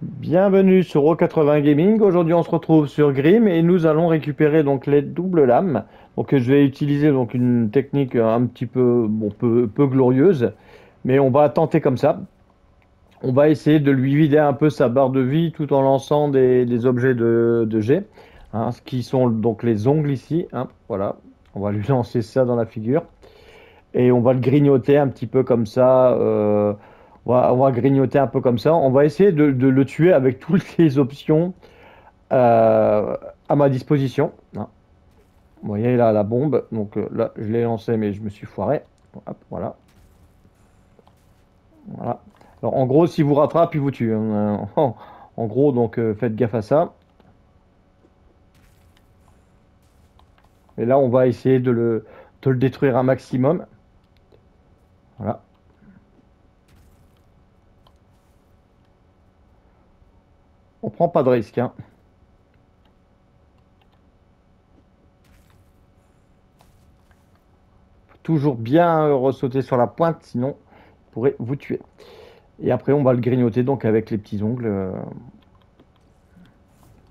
Bienvenue sur O80 Gaming. Aujourd'hui, on se retrouve sur Grim et nous allons récupérer donc les doubles lames. Donc, je vais utiliser donc une technique un petit peu, bon, peu glorieuse, mais on va tenter comme ça. On va essayer de lui vider un peu sa barre de vie tout en lançant des objets de jet, hein, ce qui sont donc les ongles ici, hein, voilà. On va lui lancer ça dans la figure et on va le grignoter un petit peu comme ça. On va grignoter un peu comme ça. On va essayer de le tuer avec toutes les options euh, à ma disposition, hein. Vous voyez là la bombe. Donc là, je l'ai lancé, mais je me suis foiré. Hop, voilà. Voilà. Alors en gros, si vous rattrape, il vous tue, hein. En gros, donc faites gaffe à ça. Et là, on va essayer de le détruire un maximum. Voilà. On prend pas de risque, hein. Toujours bien ressauter sur la pointe, sinon il pourrait vous tuer. Et après, on va le grignoter donc avec les petits ongles.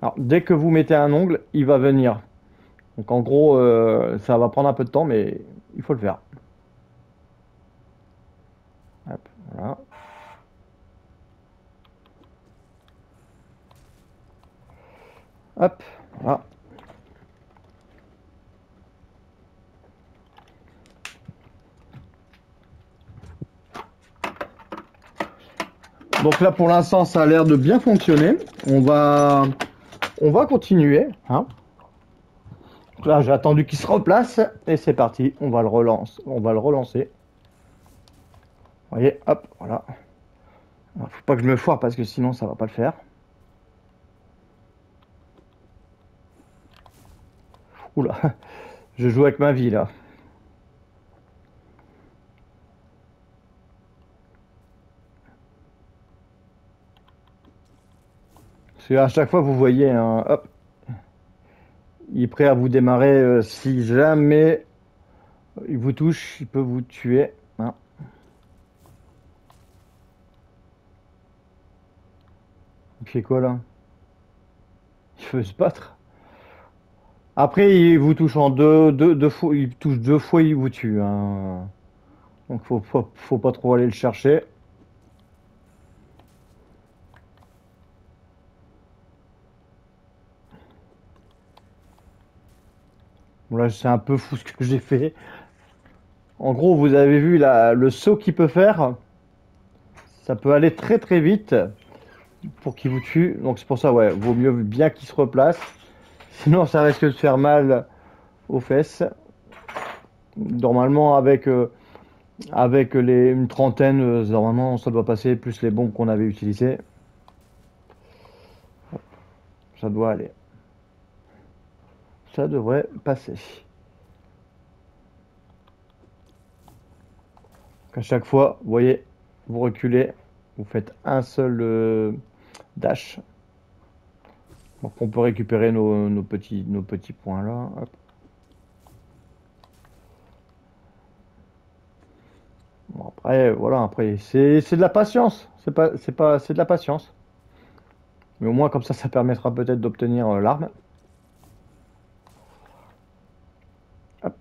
Alors, dès que vous mettez un ongle, il va venir. Donc, en gros, ça va prendre un peu de temps, mais il faut le faire. Hop, voilà. Hop, voilà. Donc là, pour l'instant, ça a l'air de bien fonctionner. On va continuer, hein. Donc là, j'ai attendu qu'il se replace et c'est parti. On va le relancer. Vous voyez, hop, voilà. Alors, faut pas que je me foire parce que sinon, ça va pas le faire. Oula, je joue avec ma vie là. Parce qu'à chaque fois, vous voyez, hein, hop, il est prêt à vous démarrer. Si jamais il vous touche, il peut vous tuer, hein. Il fait quoi là? Il veut se battre. Après, il vous touche en deux fois. Il touche deux fois, il vous tue, hein. Donc, faut pas trop aller le chercher. Bon, là, c'est un peu fou ce que j'ai fait. En gros, vous avez vu le saut qu'il peut faire. Ça peut aller très très vite pour qu'il vous tue. Donc, c'est pour ça, ouais, vaut mieux bien qu'il se replace. Sinon, ça risque de faire mal aux fesses. Normalement, avec une trentaine, normalement, ça doit passer, plus les bombes qu'on avait utilisées. Ça doit aller. Ça devrait passer. À chaque fois, vous voyez, vous reculez, vous faites un seul dash. Donc on peut récupérer nos petits points là. Hop. Bon, après, voilà, après, c'est de la patience. C'est de la patience. Mais au moins, comme ça permettra peut-être d'obtenir l'arme. Hop.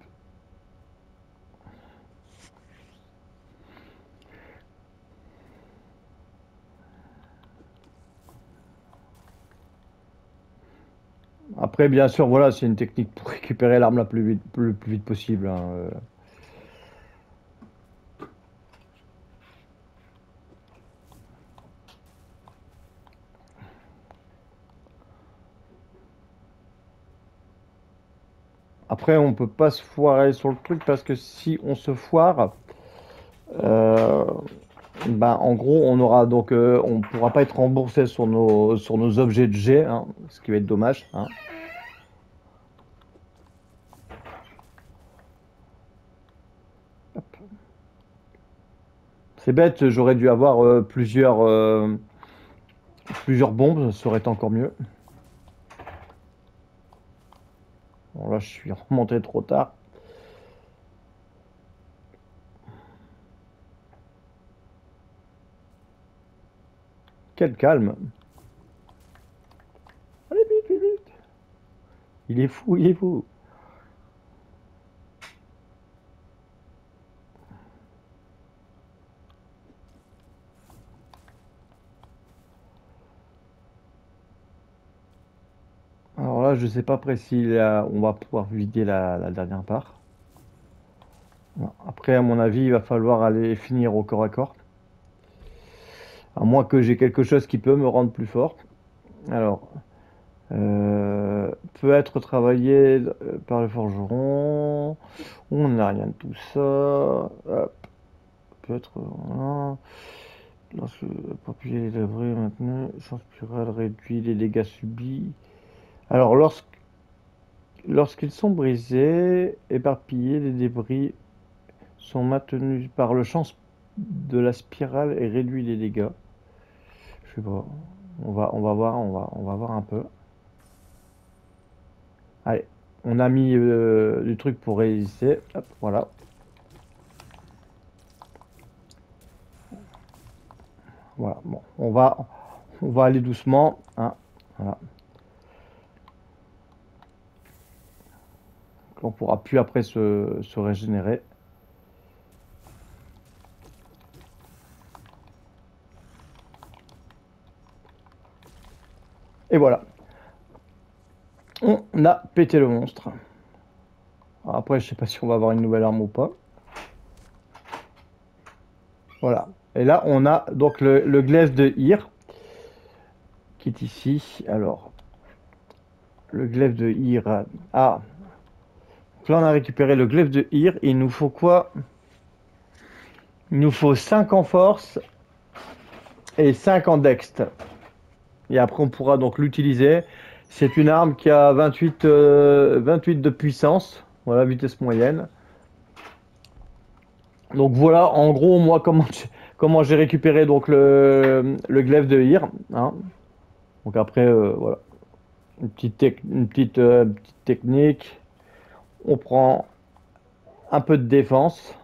Après, bien sûr, voilà, c'est une technique pour récupérer l'arme la plus vite, le plus vite possible, hein. Après, on peut pas se foirer sur le truc parce que si on se foire, euh, ben, en gros, on pourra pas être remboursé sur nos objets de jet, hein, ce qui va être dommage, hein. C'est bête, j'aurais dû avoir plusieurs bombes, ça aurait été encore mieux. Bon, là, je suis remonté trop tard. Quel calme. Il est fou, il est fou. Alors là, je sais pas précis, là, on va pouvoir vider la dernière part. Non. Après, à mon avis, il va falloir aller finir au corps à corps. À moins que j'ai quelque chose qui peut me rendre plus fort. Alors, peut être travaillé par le forgeron. On n'a rien de tout ça. Hop, peut être. Voilà. Lorsque le papier est lavré maintenant, chance spirale réduit les dégâts subis. Alors, lorsqu'ils sont brisés, éparpillés, les débris sont maintenus par le champ de la spirale et réduit les dégâts. Je sais pas. On va voir un peu. Allez, on a mis du truc pour résister. Hop, voilà. Voilà. Bon, on va aller doucement. Hein, voilà. On pourra plus après se régénérer. Et voilà. On a pété le monstre. Alors après, je sais pas si on va avoir une nouvelle arme ou pas. Voilà. Et là, on a donc le glaive de Hir qui est ici. Alors, le glaive de Hir. Ah. Donc là, on a récupéré le glaive de Hir. Il nous faut quoi? Il nous faut 5 en force et 5 en dext. Et après, on pourra donc l'utiliser. C'est une arme qui a 28 de puissance. Voilà, vitesse moyenne. Donc voilà, en gros, moi, comment j'ai récupéré donc le glaive de Hir. Hein. Donc après, voilà, petite technique. On prend un peu de défense.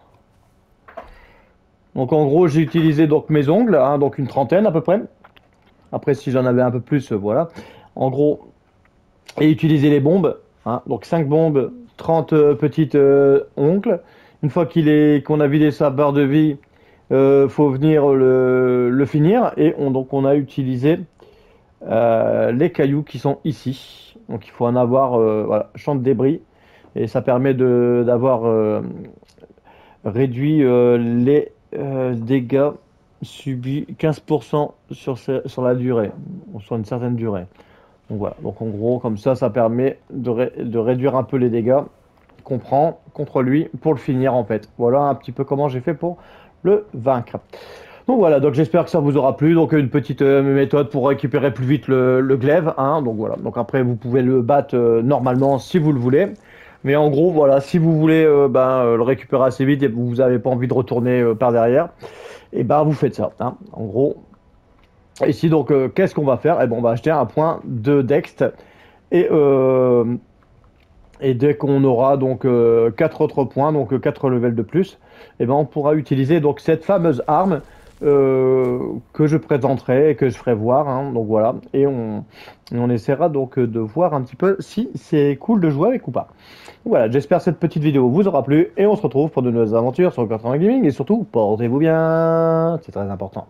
Donc en gros, j'ai utilisé donc mes ongles, hein, donc une trentaine à peu près. Après, si j'en avais un peu plus, voilà. En gros, et utiliser les bombes. Hein, donc 5 bombes, 30 petites ongles. Une fois qu'on a vidé sa barre de vie, faut venir le finir. Et donc on a utilisé les cailloux qui sont ici. Donc il faut en avoir, voilà, champ de débris. Et ça permet d'avoir réduit les dégâts subis 15% sur la durée, sur une certaine durée. Donc voilà, donc en gros, comme ça permet de réduire un peu les dégâts qu'on prend contre lui pour le finir en fait. Voilà un petit peu comment j'ai fait pour le vaincre. Donc voilà, donc j'espère que ça vous aura plu. Donc une petite méthode pour récupérer plus vite le glaive. Hein, donc voilà, donc après vous pouvez le battre normalement si vous le voulez. Mais en gros, voilà, si vous voulez le récupérer assez vite et que vous n'avez pas envie de retourner par derrière, et ben vous faites ça. Hein, en gros, ici, donc, qu'est-ce qu'on va faire? Eh ben, on va acheter un point de Dext. Et, euh, et dès qu'on aura donc 4 autres points, donc 4 levels de plus, eh ben, on pourra utiliser donc cette fameuse arme que je présenterai et que je ferai voir. Hein, donc voilà. Et on essaiera donc de voir un petit peu si c'est cool de jouer avec ou pas. Voilà, j'espère que cette petite vidéo vous aura plu. Et on se retrouve pour de nouvelles aventures sur 80 Gaming. Et surtout, portez-vous bien. C'est très important.